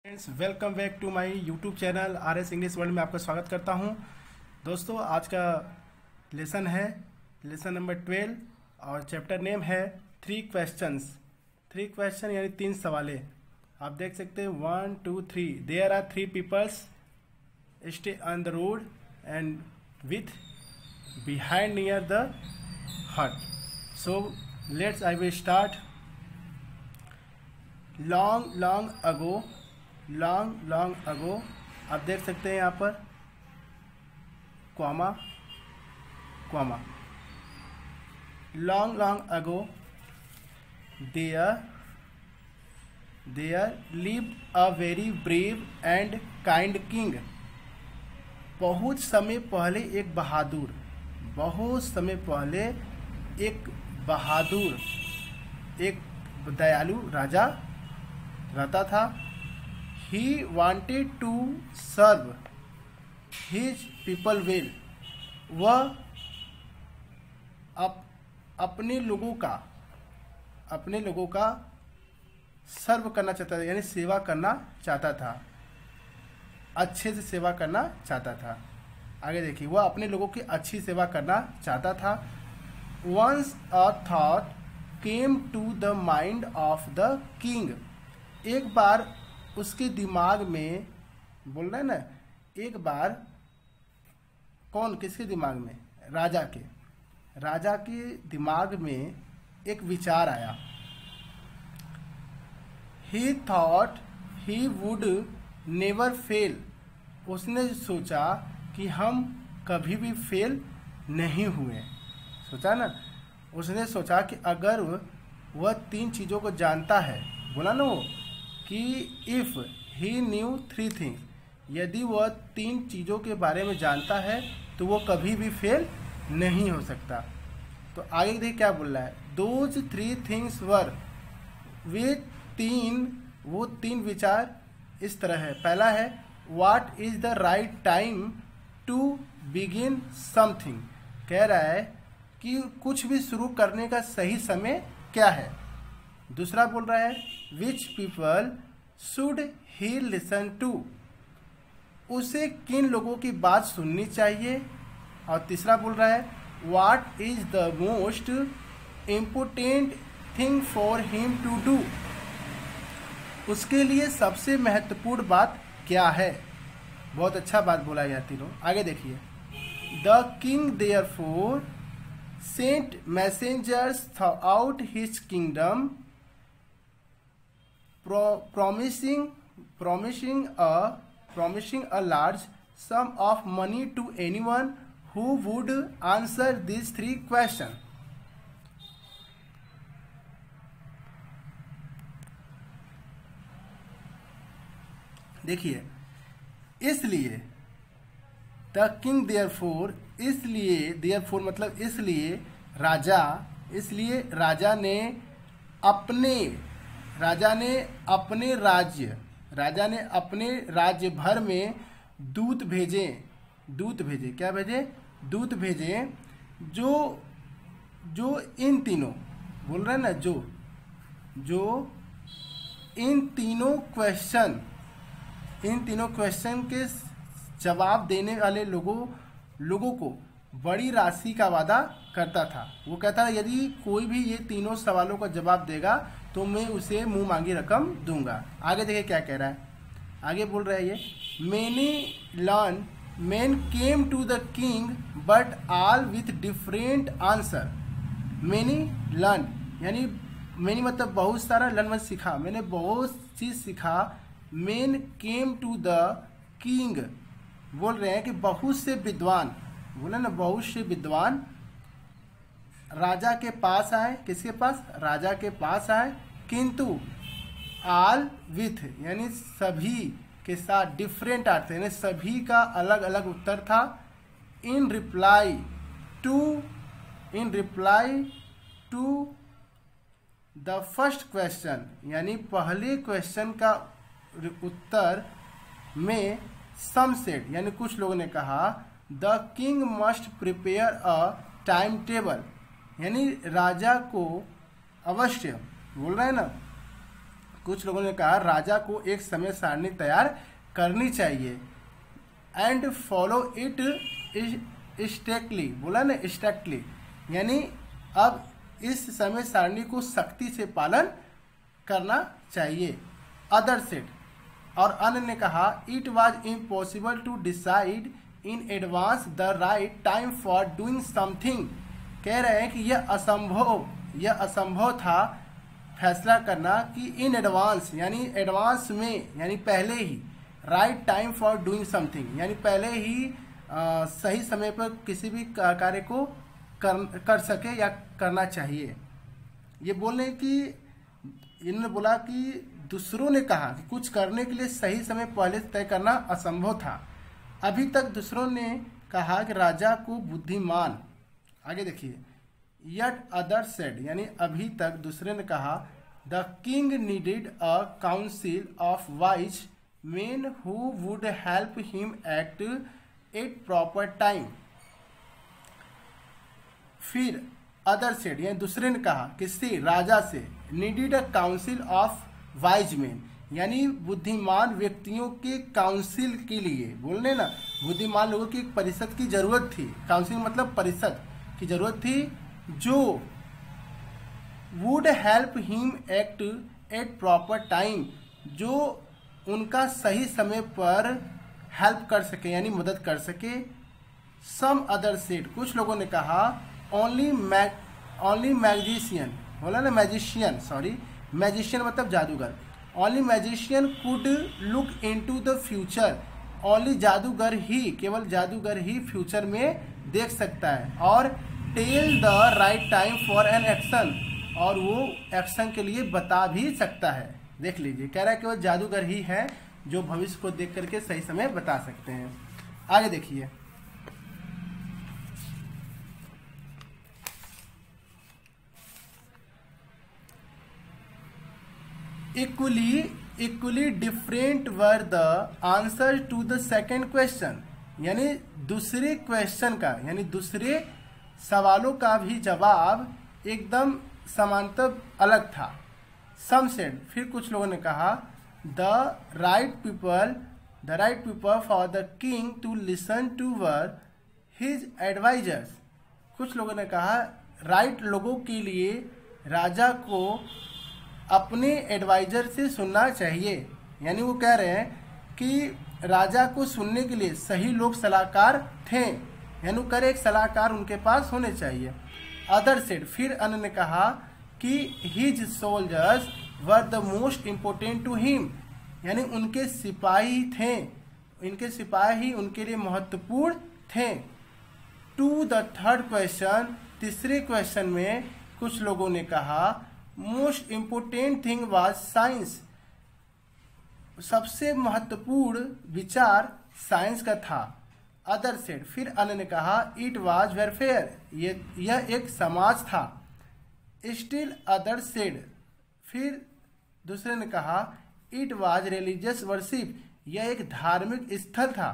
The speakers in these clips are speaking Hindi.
Friends, welcome back to my YouTube channel R S English world में आपका स्वागत करता हूं। दोस्तों, आज का लेसन है लेसन नंबर 12 और चैप्टर नेम है 3 क्वेश्चंस। 3 क्वेश्चन यानी 3 सवालें। आप देख सकते हैं 1 2 3। There are 3 peoples stay on the road and with behind near the hut. So let's I will start. Long ago आप देख सकते हैं यहाँ पर comma long ago there lived a very brave and kind king. बहुत समय पहले एक दयालु राजा रहता था। He wanted to serve his people well। वह अपने लोगों का सर्व करना चाहता था, यानी सेवा करना चाहता था, अच्छे से सेवा करना चाहता था। आगे देखिए, वह अपने लोगों की अच्छी सेवा करना चाहता था। Once a thought came to the mind of the king। एक बार उसके दिमाग में, बोल रहे हैं ना, एक बार किसके दिमाग में? राजा के दिमाग में एक विचार आया। He thought he would never fail। उसने सोचा कि हम कभी भी फेल नहीं हुए। सोचा ना, उसने सोचा कि अगर वह 3 चीज़ों को जानता है, बोला ना वो कि इफ़ ही न्यू 3 थिंग्स, यदि वह 3 चीज़ों के बारे में जानता है तो वो कभी भी फेल नहीं हो सकता। तो आगे देखिए क्या बोल रहा है। दोज 3 थिंग्स वर, वो 3 विचार इस तरह है। पहला है what is the right time to begin something. कह रहा है कि कुछ भी शुरू करने का सही समय क्या है। दूसरा बोल रहा है which people should he listen to, उसे किन लोगों की बात सुननी चाहिए। और तीसरा बोल रहा है what is the most important thing for him to do, उसके लिए सबसे महत्वपूर्ण बात क्या है। बहुत अच्छा बात बोला गया तीनों। आगे देखिए, the king therefore sent messengers throughout his kingdom promising a large sum of money to anyone who would answer these 3 questions। देखिए, इसलिए द किंग देयरफॉर, देयरफॉर मतलब इसलिए राजा ने अपने राज्य भर में दूत भेजे। क्या भेजे? दूत भेजे जो इन तीनों, बोल रहे हैं ना, जो इन तीनों क्वेश्चन के जवाब देने वाले लोगों को बड़ी राशि का वादा करता था। वो कहता है यदि कोई भी ये तीनों सवालों का जवाब देगा तो मैं उसे मुंह मांगी रकम दूंगा। आगे देखिए क्या कह रहा है। आगे बोल रहा है ये men came to the king but all with different answer। many learn यानी many मतलब बहुत सारा, learn मतलब सीखा, मैंने बहुत चीज सीखा। men came to the king, बोल रहे हैं कि बहुत से विद्वान, बोले ना, बहुत से विद्वान राजा के पास आए। किसके पास? राजा के पास आए। किंतु ऑल विथ यानी सभी के साथ, डिफरेंट अर्थ यानी सभी का अलग अलग उत्तर था। In reply to the first question, यानी पहले क्वेश्चन का उत्तर में सम सेड, यानी कुछ लोगों ने कहा the king must prepare a time table, यानी राजा को अवश्य, बोल रहे हैं ना, कुछ लोगों ने कहा राजा को एक समय सारणी तैयार करनी चाहिए एंड फॉलो इट स्ट्रिक्टली, बोला ना स्ट्रिक्टली, यानी अब इस समय सारणी को सख्ती से पालन करना चाहिए। अदर सेड, और अन्य ने कहा it was impossible to decide in advance the right time for doing something. कह रहे हैं कि यह असंभव था फैसला करना कि इन एडवांस यानी एडवांस में यानी पहले ही, right time for doing something यानी पहले ही सही समय पर किसी भी कार्य को कर सके या करना चाहिए। ये बोलने की इन्होंने बोला कि दूसरों ने कहा कि कुछ करने के लिए सही समय पहले तय करना असंभव था। अभी तक दूसरों ने कहा कि राजा को बुद्धिमान, आगे देखिए, यट अदर सेड यानी अभी तक दूसरे ने कहा the king needed a council of wise men who would help him at proper time. फिर अदर सेड यानी दूसरे ने कहा किससे, राजा से, needed a council of wise man यानी बुद्धिमान व्यक्तियों के काउंसिल के लिए, बोलने ना बुद्धिमान लोगों की एक परिषद की जरूरत थी। काउंसिल मतलब परिषद की जरूरत थी जो would help him act at proper time, जो उनका सही समय पर हेल्प कर सके यानी मदद कर सके। सम अदर सेड, कुछ लोगों ने कहा ओनली मैजिशियन, बोला ना मैजिशियन, सॉरी मैजिशियन मतलब जादूगर, only magician could look into the future, only जादूगर ही, केवल जादूगर ही फ्यूचर में देख सकता है, और tell the right time for an action, और वो एक्शन के लिए बता भी सकता है। देख लीजिए, कह रहा है केवल जादूगर ही है जो भविष्य को देख करके सही समय बता सकते हैं। आगे देखिए, equally different were the answers to the second question, यानी दूसरे क्वेश्चन का यानी दूसरे सवालों का भी जवाब एकदम समांतर अलग था। सम सेड, फिर कुछ लोगों ने कहा the right people for the king to listen to were his advisers, कुछ लोगों ने कहा राइट लोगों के लिए राजा को अपने एडवाइजर से सुनना चाहिए, यानी वो कह रहे हैं कि राजा को सुनने के लिए सही लोग सलाहकार थे, यानी करे एक सलाहकार उनके पास होने चाहिए। अदर सेड, फिर अन्य ने कहा कि his soldiers were the most important to him, यानी उनके सिपाही थे, इनके सिपाही उनके लिए महत्वपूर्ण थे। टू द थर्ड क्वेश्चन, तीसरे क्वेश्चन में कुछ लोगों ने कहा most important thing was science, सबसे महत्वपूर्ण विचार साइंस का था। अदर सेड, फिर अन्य ने कहा इट वाज वेलफेयर, यह एक समाज था। स्टिल अदर सेड, फिर दूसरे ने कहा इट वाज रिलीजियस वर्शिप, यह एक धार्मिक स्थल था।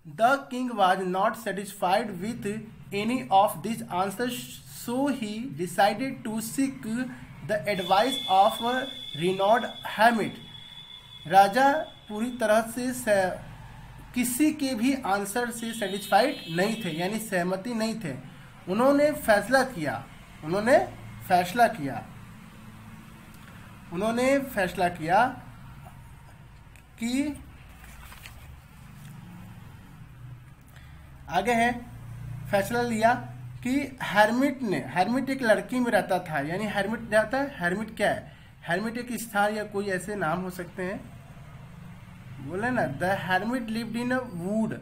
The king was not satisfied with any of this answers, so he decided to seek the advice of a renowned hermit। राजा पूरी तरह से किसी के भी आंसर से सेटिस्फाइड नहीं थे, यानी सहमति नहीं थे। उन्होंने फैसला किया कि आगे है, फैसला लिया कि हेर्मिट एक लड़की में रहता था, यानी हेर्मिट रहता है। हेर्मिट क्या है, हेर्मिट एक स्थान या कोई ऐसे नाम हो सकते हैं, बोले ना the hermit lived in a wood,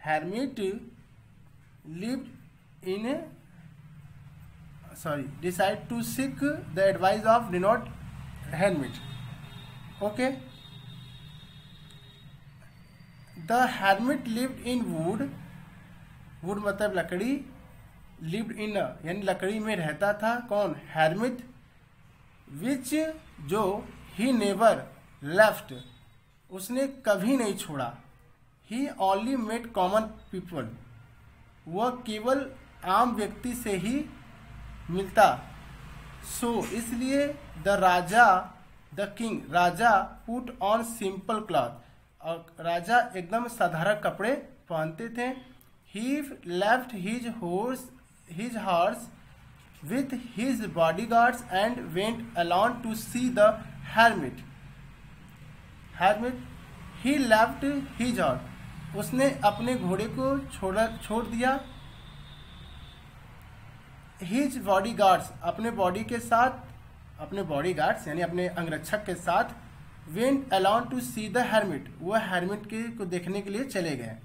hermit lived in decide to seek the advice of renowned hermit. Okay, the hermit lived in wood मतलब लकड़ी, लिव्ड इन यानी लकड़ी में रहता था। कौन, हेर्मिट। विच जो ही नेवर लेफ्ट, उसने कभी नहीं छोड़ा। He only met common people, वह केवल आम व्यक्ति से ही मिलता। सो इसलिए द किंग राजा पुट ऑन सिंपल क्लॉथ, और राजा एकदम साधारण कपड़े पहनते थे। He left his horse with his bodyguards and went alone to see the hermit. He left his horse. उसने अपने घोड़े को छोड़ दिया। His bodyguards अपने बॉडीगार्ड्स यानी अपने अंगरक्षक के साथ went alone to see the hermit. वह hermit को देखने के लिए चले गए।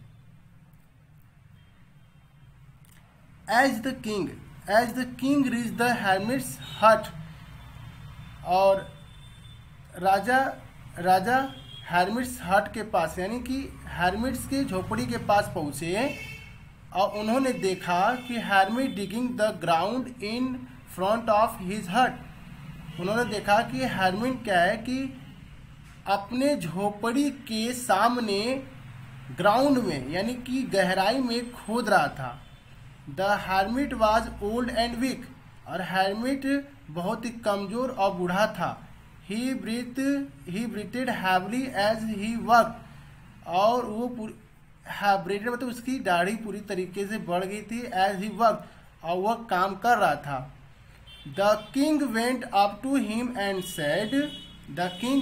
As the king reached the hermit's hut, और राजा hermit's hut के पास यानी कि hermit's की झोपड़ी के पास पहुँचे, और उन्होंने देखा कि hermit digging the ground in front of his hut. उन्होंने देखा कि hermit क्या है कि अपने झोपड़ी के सामने ग्राउंड में यानी कि गहराई में खोद रहा था। The hermit was old and weak, और hermit बहुत ही कमजोर और बूढ़ा था। He breathed heavily as he worked, और वो breathed मतलब उसकी दाढ़ी पूरी तरीके से बढ़ गई थी। as he worked, और वह काम कर रहा था। The king went up to him and said, the king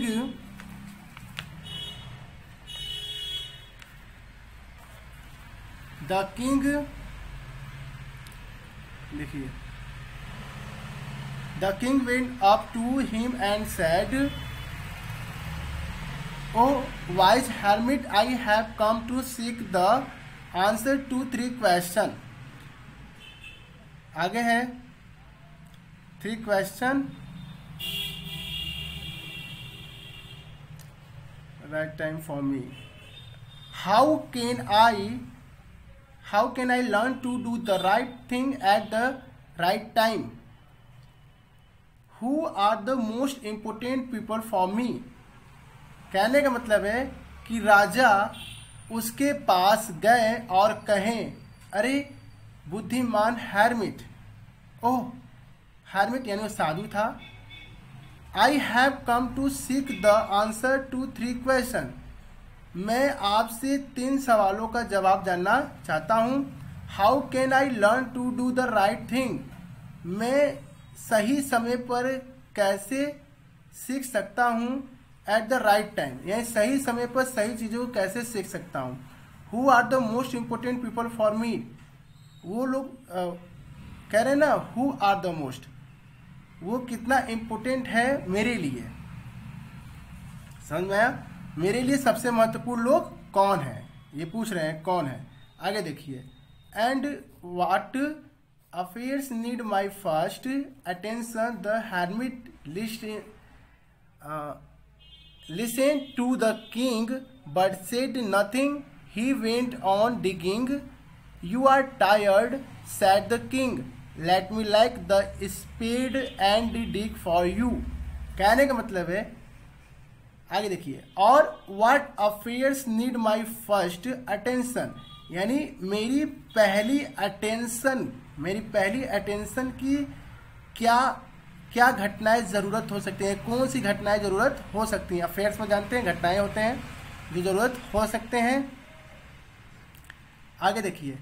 देखिए, the king went up to him and said, "Oh wise hermit, I have come to seek the answer to 3 questions." आगे है 3 question. Right time for me. How can I learn to do the right thing at the right time? Who are the most important people for me? कहने का मतलब है कि राजा उसके पास गए और कहें, अरे बुद्धिमान hermit, ओह hermit यानी वो साधु था। I have come to seek the answer to 3 questions. मैं आपसे 3 सवालों का जवाब जानना चाहता हूँ। How can I learn to do the right thing? मैं सही समय पर कैसे सीख सकता हूँ? एट द राइट टाइम यानी सही समय पर सही चीज़ों को कैसे सीख सकता हूँ? Who are the most important people for me? वो लोग कह रहे हैं ना, हु आर द मोस्ट, वो कितना इम्पोर्टेंट है मेरे लिए। समझ में आया? मेरे लिए सबसे महत्वपूर्ण लोग कौन है, ये पूछ रहे हैं कौन है। आगे देखिए, and what affairs need my first attention? The hermit listen to the king but said nothing. He went on digging. You are tired said the king, let me like the spade and dig for you. कहने का मतलब है, आगे देखिए, और what affairs need my first attention, यानी मेरी पहली अटेंशन की क्या घटनाएं जरूरत हो सकती हैं, कौन सी घटनाएं जरूरत हो सकती हैं। अफेयर्स में जानते हैं घटनाएं होते हैं जो जरूरत हो सकते हैं। आगे देखिए,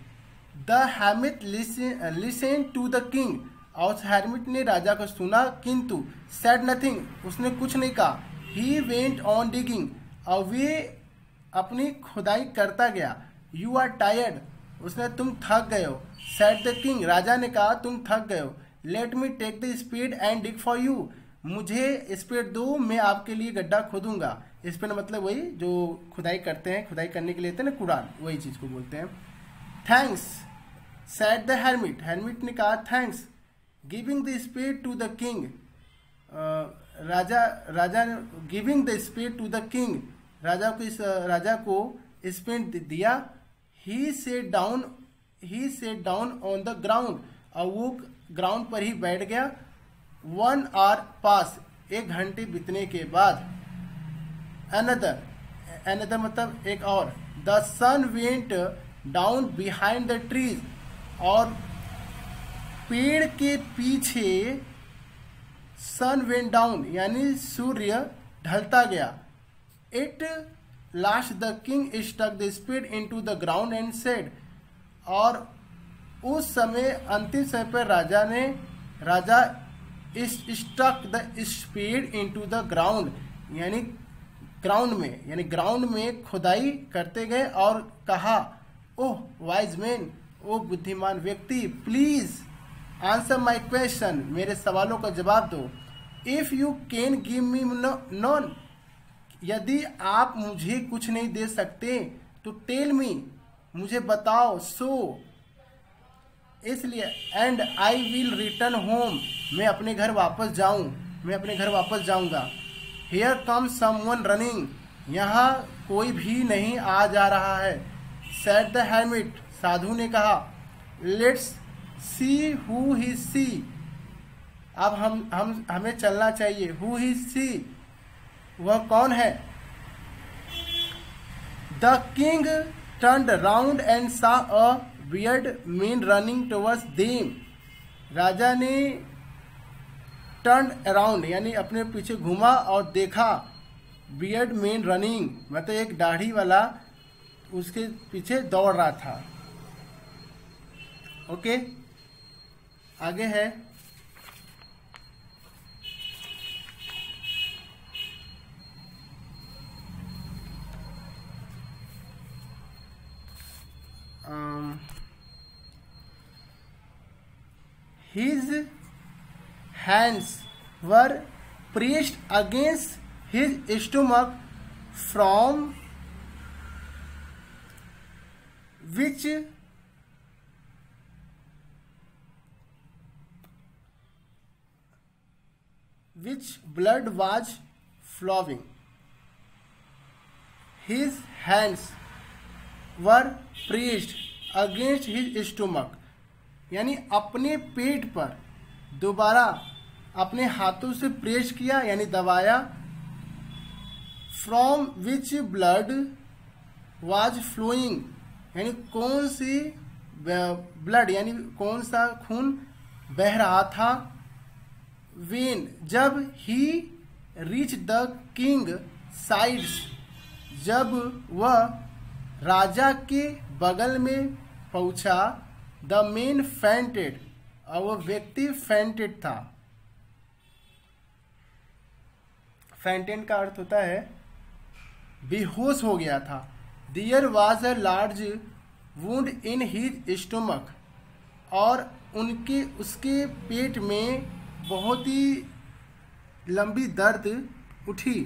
the hermit listen to the king, और hermit ने राजा को सुना, किंतु said nothing, उसने कुछ नहीं कहा। He went on digging, और वे अपनी खुदाई करता गया। You are tired, उसने तुम थक गए हो। Said the king, राजा ने कहा तुम थक गए हो। Let me take the spade and dig for you, मुझे स्पेड दो, मैं आपके लिए गड्ढा खोदूंगा। स्पेड मतलब वही जो खुदाई करते हैं, खुदाई करने के लिए लेते हैं ना कुड़ाल, वही चीज को बोलते हैं। Thanks, said the hermit, hermit ने कहा thanks. Giving the spade to the king, राजा giving the spade to the king, राजा को स्पेड दिया। He sat down on the ground, और वो ग्राउंड पर ही बैठ गया। 1 hour पास, 1 घंटे बीतने के बाद। अनदर मतलब एक और। The sun went down behind the trees, और पेड़ के पीछे सन वेंट डाउन यानी सूर्य ढलता गया। It last the king stuck the speed into the ground and said, और उस समय अंतिम समय पर राजा stuck the speed into the ground यानी ग्राउंड में खुदाई करते गए और कहा, ओह वाइज मैन, ओ बुद्धिमान व्यक्ति, प्लीज आंसर माई क्वेश्चन, मेरे सवालों का जवाब दो। If you can give me non, यदि आप मुझे कुछ नहीं दे सकते तो टेल मी, मुझे बताओ। सो इसलिए and I will return home, मैं अपने घर वापस जाऊंगा। हियर कम समवन रनिंग, यहाँ कोई भी नहीं आ जा रहा है। सेड द hermit, साधु ने कहा। लेट्स सी हु ही सी, अब हमें चलना चाहिए। हु ही सी, वह कौन है? The king turned round and saw a beard man running towards them, राजा ने टर्न अराउंड यानी अपने पीछे घुमा और देखा बियर्ड मैन रनिंग, मतलब एक दाढ़ी वाला उसके पीछे दौड़ रहा था। ओके, आगे है his hands were pressed against his stomach, from which blood was flowing. His hands were pressed against his stomach, यानी अपने पेट पर दोबारा अपने हाथों से प्रेस किया यानी दबाया। From which blood was flowing, यानी कौन सी ब्लड यानी कौन सा खून बह रहा था। वेन, जब ही रीच द किंग साइड्स, जब वह राजा के बगल में पहुंचा। द मैन फेंटेड, और वह व्यक्ति फेंटेड था। फेंटेड का अर्थ होता है बेहोश हो गया था। There was a large wound in his stomach, और उसके पेट में बहुत ही लंबी दर्द उठी।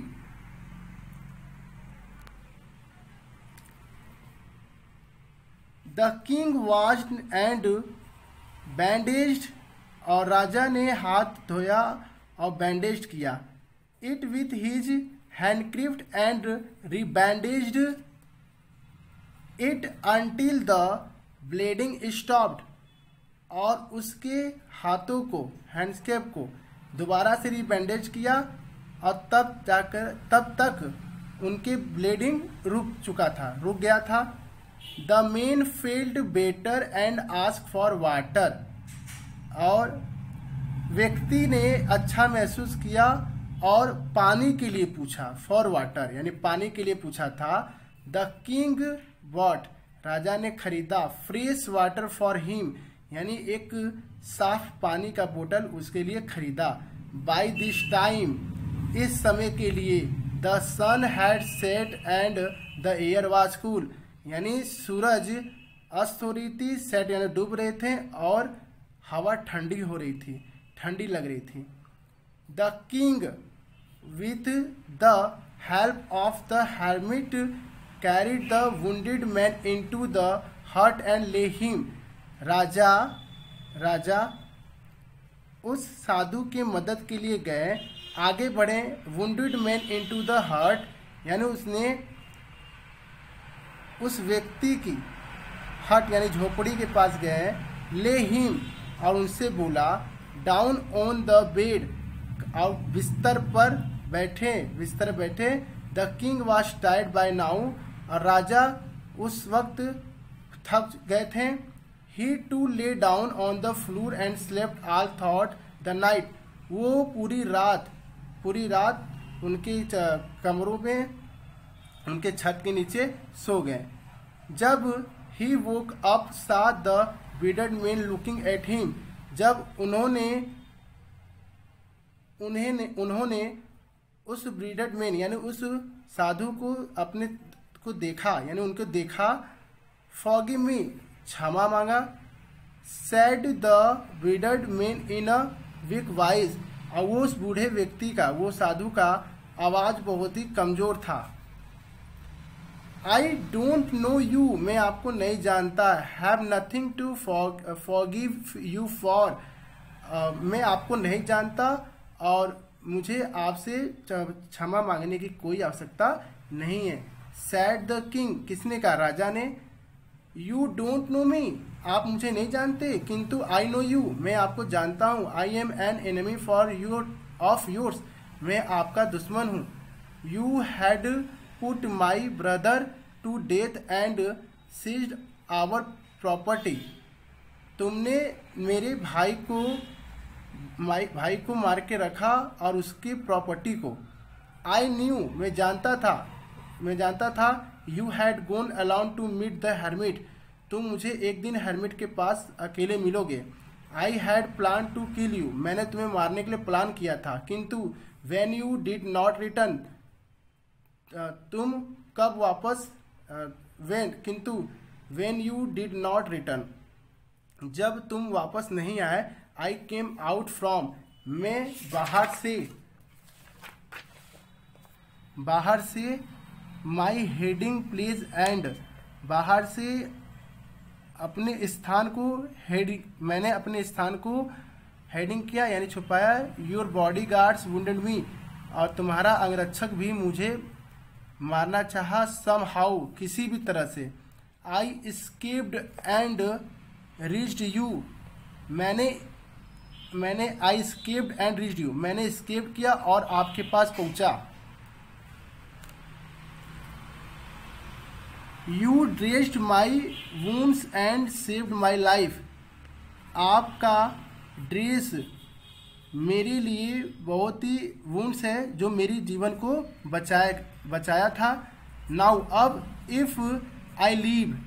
The king washed and bandaged, और राजा ने हाथ धोया और बैंडेज किया। It with his handkerchief and rebandaged it until the bleeding stopped, और उसके हाथों को हैंडस्केप को दोबारा से रीबैंडेज किया और तब तक उनके ब्लीडिंग रुक गया था। The man failed better and ask for water, और व्यक्ति ने अच्छा महसूस किया और पानी के लिए पूछा। फॉर वाटर यानी पानी के लिए पूछा था। द किंग बॉट, राजा ने खरीदा। फ्रेश वाटर फॉर हिम, यानी एक साफ पानी का बोतल उसके लिए खरीदा। बाय दिस टाइम, इस समय के लिए। The sun had set and the air was cool, यानी सूरज अस्त हो रही थी। सेट यानी डूब रहे थे और हवा ठंडी हो रही थी, ठंडी लग रही थी। The king with the help of the hermit carried the wounded man into the hut and lay him, राजा उस साधु के मदद के लिए गए, आगे बढ़े। wounded man into the hut, यानी उसने उस व्यक्ति की हट यानी झोपड़ी के पास गए। ले हिम, और उनसे बोला। डाउन ऑन द बेड, और बिस्तर बैठे। The king was tired by now, और राजा उस वक्त थक गए थे। He to lay down on the floor and slept all thought the night, वो पूरी रात उनके कमरों में, उनके छत के नीचे सो गए। जब ही वोक अप सा the bearded man looking at him, जब उन्होंने उस bearded man यानी उस साधु को अपने को देखा, यानी उनको देखा। forgive me, क्षमा मांगा। said the bearded man in a weak voice, और वो उस बूढ़े व्यक्ति का, वो साधु का आवाज बहुत ही कमजोर था। आई डोंट नो यू, मैं आपको नहीं जानता। Have nothing to forgive you for, मैं आपको नहीं जानता और मुझे आपसे क्षमा मांगने की कोई आवश्यकता नहीं है। सैड द किंग, किसने कहा? राजा ने। यू डोंट नो मी, आप मुझे नहीं जानते, किंतु आई नो यू, मैं आपको जानता हूँ। I am an enemy for of yours, मैं आपका दुश्मन हूँ। You had put my brother to death and seized our property, तुमने मेरे भाई को मार के रखा और उसकी प्रॉपर्टी को। आई न्यू, मैं जानता था। You had gone alone to meet the hermit, तुम मुझे एक दिन hermit के पास अकेले मिलोगे। I had plan to kill you, मैंने तुम्हें मारने के लिए प्लान किया था, किंतु when you did not return, तुम कब वापस, किंतु when you did not return, जब तुम वापस नहीं आए। आई केम आउट फ्रॉम, मैं बाहर से माई हेडिंग प्लेस एंड, बाहर से मैंने अपने स्थान को हेडिंग किया यानी छुपाया। योर बॉडी गार्ड्स वुंडेड मी, और तुम्हारा अंगरक्षक भी मुझे मारना चाहा। सम हाउ, किसी भी तरह से। आई एस्केप्ड एंड रीच्ड यू, मैंने एस्केप किया और आपके पास पहुंचा। You dressed my wounds and saved my life, आपका ड्रेस मेरे लिए बहुत ही वुंड्स है जो मेरी जीवन को बचाया था। नाउ, अब इफ आई लीव,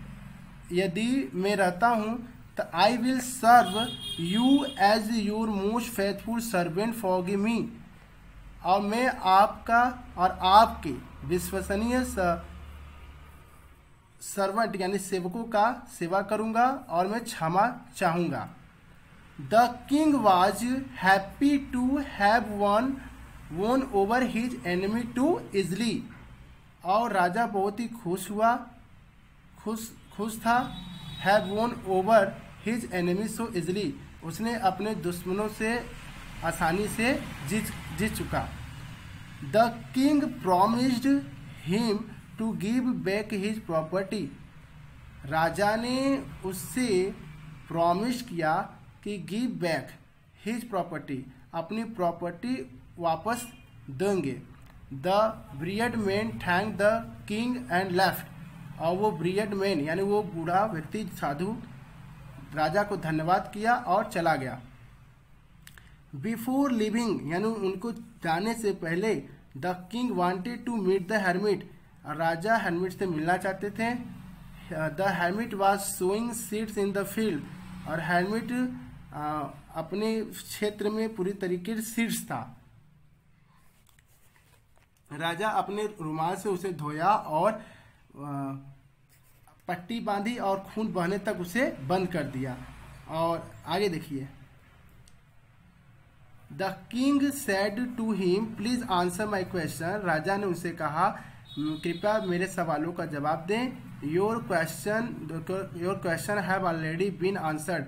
यदि मैं रहता हूँ, तो I will serve you as your most faithful servant forgive me, और मैं आपका और आपके विश्वसनीय सर्वेंट यानी सेवकों का सेवा करूंगा और मैं क्षमा चाहूंगा। The king was happy to have won over his enemy too easily, और राजा बहुत ही खुश था। Have won over his enemy so easily, उसने अपने दुश्मनों से आसानी से जीत चुका। The king promised him to give back his property, राजा ने उससे प्रॉमिस किया कि गिव बैक हिज प्रॉपर्टी, अपनी प्रॉपर्टी वापस देंगे। The beard man thank the king and left, और वो ब्रियड मैन यानी वो बूढ़ा व्यक्ति साधु राजा को धन्यवाद किया और चला गया। बिफोर लिविंग यानी उनको जाने से पहले, the king wanted to meet the hermit, राजा hermit से मिलना चाहते थे। The hermit was sowing seeds in the field, और hermit अपने क्षेत्र में पूरी तरीके से सीड्स था। राजा अपने रुमाल से उसे धोया और पट्टी बांधी और खून बहने तक उसे बंद कर दिया। और आगे देखिए, the king said to him please answer my question, राजा ने उसे कहा कृपया मेरे सवालों का जवाब दें। Your question have already been answered,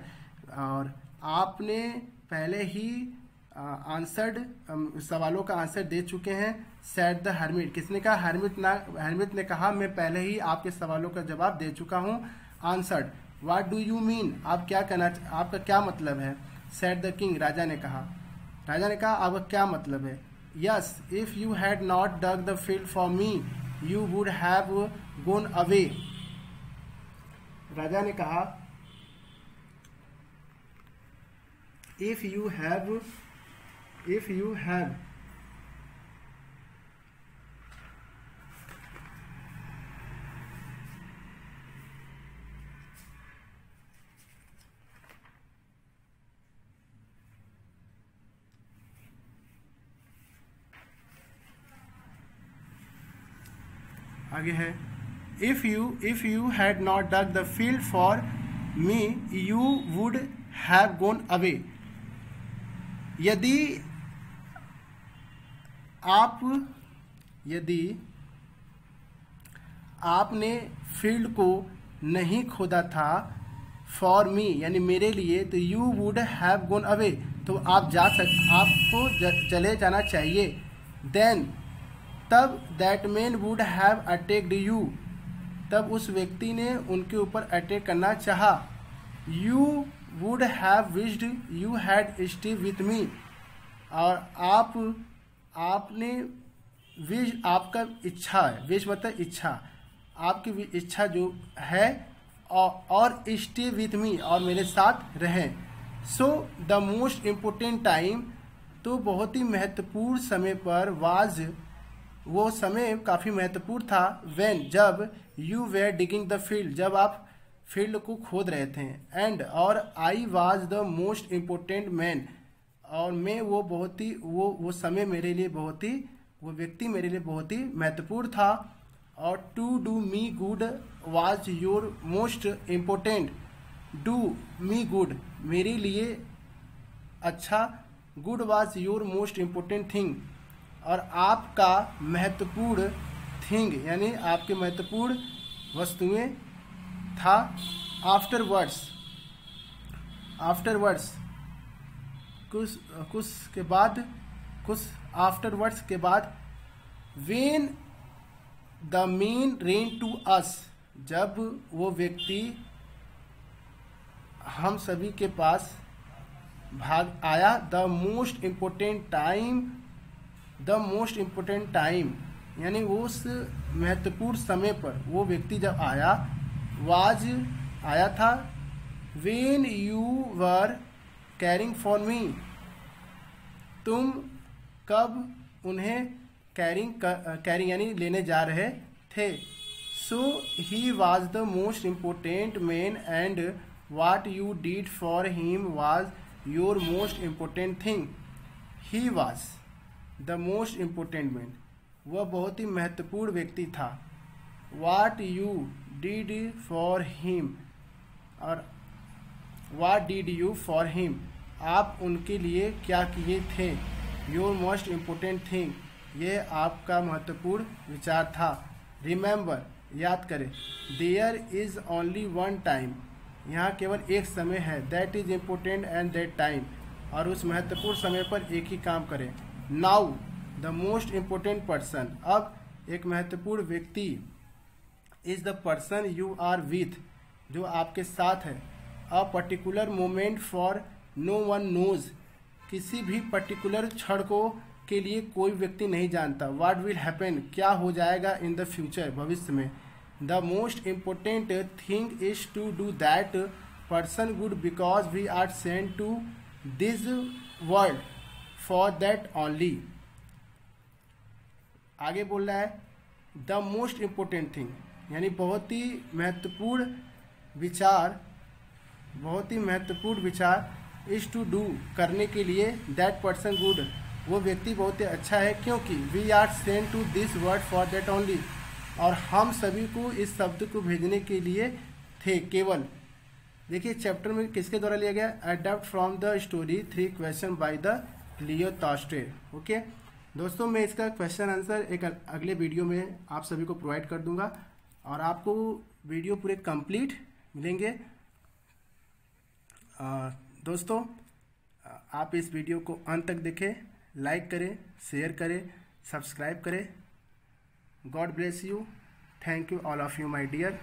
और आपने पहले ही सवालों का आंसर दे चुके हैं। सेड द hermit, किसने कहा? hermit ने कहा मैं पहले ही आपके सवालों का जवाब दे चुका हूँ। Answered, what do you mean, आप क्या कहना, आपका क्या मतलब है? सेड द किंग, राजा ने कहा आपका क्या मतलब है? Yes, if you had not dug the field for me you would have gone away, राजा ने कहा if you have if you have आगे है if you had not dug the field for me you would have gone away. यदि आपने फील्ड को नहीं खोदा था फॉर मी यानी मेरे लिए, तो you would have gone away, तो आपको चले जाना चाहिए। देन तब that man would have attacked you, तब उस व्यक्ति ने उनके ऊपर अटैक करना चाहा। You would have wished you had stay with me, और आपने विश आपका इच्छा है, विश मतलब इच्छा, आपकी इच्छा जो है और स्टे विथ मी और मेरे साथ रहें। So the most important time, तो बहुत ही महत्वपूर्ण समय पर वाज, वो समय काफ़ी महत्वपूर्ण था। व्हेन जब you were digging the field, जब आप फील्ड को खोद रहे थे। एंड और I was the most important man, और मैं वो बहुत ही वो समय मेरे लिए बहुत ही, वो व्यक्ति मेरे लिए बहुत ही महत्वपूर्ण था। और to do me good was your most important, do me good मेरे लिए अच्छा, good was your most important thing, और आपका महत्वपूर्ण थिंग यानी आपके महत्वपूर्ण वस्तुएं था। आफ्टरवर्ड्स कुछ आफ्टरवर्ड्स के बाद when the men ran to us, जब वो व्यक्ति हम सभी के पास भाग आया। द मोस्ट इम्पोर्टेंट टाइम यानी उस महत्वपूर्ण समय पर वो व्यक्ति जब आया, वाज आया था। When you were caring for me, तुम कब उन्हें कैरिंग यानी लेने जा रहे थे। So he was the most important man and what you did for him was your most important thing. He was the most important man, वह बहुत ही महत्वपूर्ण व्यक्ति था। What you did for him, और what did you for him, आप उनके लिए क्या किए थे। योर मोस्ट इम्पोर्टेंट थिंग, यह आपका महत्वपूर्ण विचार था। रिमेंबर, याद करें। There is only one time, यहाँ केवल एक समय है। That is important and that time, और उस महत्वपूर्ण समय पर एक ही काम करें। Now the most important person, अब एक महत्वपूर्ण व्यक्ति is the person you are with, जो आपके साथ है। A particular moment for no one knows, किसी भी पर्टिकुलर क्षण को के लिए कोई व्यक्ति नहीं जानता। व्हाट विल हैपन, क्या हो जाएगा इन द फ्यूचर, भविष्य में। The most important thing is to do that person good because we are sent to this world for that only. आगे बोल रहा है द मोस्ट इम्पोर्टेंट थिंग, यानी बहुत ही महत्वपूर्ण विचार इज टू डू, करने के लिए। दैट पर्सन गुड, वो व्यक्ति बहुत ही अच्छा है, क्योंकि we are sent to this word for that only, और हम सभी को इस शब्द को भेजने के लिए थे केवल। देखिए चैप्टर में किसके द्वारा लिया गया, adopt from the story 3 question by the Leo Tolstoy. Okay दोस्तों, मैं इसका क्वेश्चन आंसर एक अगले वीडियो में आप सभी को प्रोवाइड कर दूंगा, और आपको वीडियो पूरे कंप्लीट मिलेंगे। दोस्तों, आप इस वीडियो को अंत तक देखें, लाइक करें, शेयर करें, सब्सक्राइब करें। God bless you. Thank you all of you my dear.